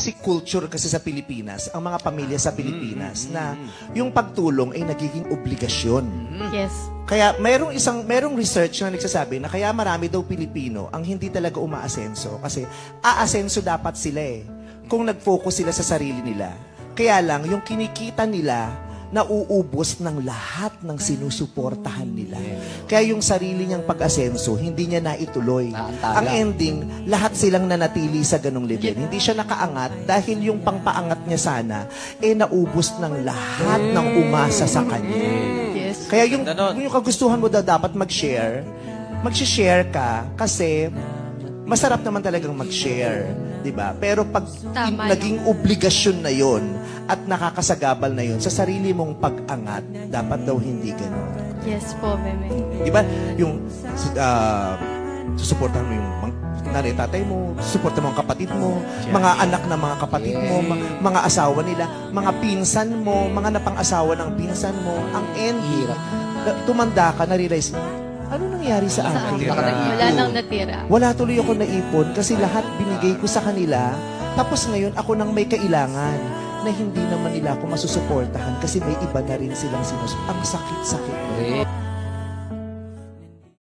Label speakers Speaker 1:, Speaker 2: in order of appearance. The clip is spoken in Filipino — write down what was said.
Speaker 1: basic culture kasi sa Pilipinas, ang mga pamilya sa Pilipinas, na yung pagtulong ay nagiging obligasyon.
Speaker 2: Yes.
Speaker 1: Kaya merong research na nagsasabi na kaya marami daw Pilipino ang hindi talaga umaasenso kasi aasenso dapat sila kung nag-focus sila sa sarili nila. Kaya lang, yung kinikita nila, nauubos ng lahat ng sinusuportahan nila. Kaya yung sarili niyang pag-asenso, hindi niya naituloy. Ang ending, lahat silang nanatili sa ganong level. Hindi siya nakaangat dahil yung pangpaangat niya sana, naubos ng lahat ng umasa sa kanya.
Speaker 2: Yes.
Speaker 1: Kaya yung kagustuhan mo dapat mag-share ka kasi masarap naman talagang mag-share, 'di ba? Pero pag naging obligasyon na 'yon at nakakasagabal na 'yon sa sarili mong pag-angat, dapat daw hindi gano'n.
Speaker 2: Yes po, Meme.
Speaker 1: 'Di ba? Yung susuportahan mo yung nanay, tatay mo, susuportahan mo ang kapatid mo, mga anak ng mga kapatid mo, mga asawa nila, mga pinsan mo, mga napang-asawa ng pinsan mo. Ang ending, tumanda ka, na-realize mo, ano nangyari sa akin?
Speaker 2: Wala nang natira.
Speaker 1: Wala tuloy ako naipon kasi lahat binigay ko sa kanila. Tapos ngayon, ako nang may kailangan na hindi naman nila ako masusuportahan kasi may iba na rin silang sinusuportahan. Ang sakit-sakit.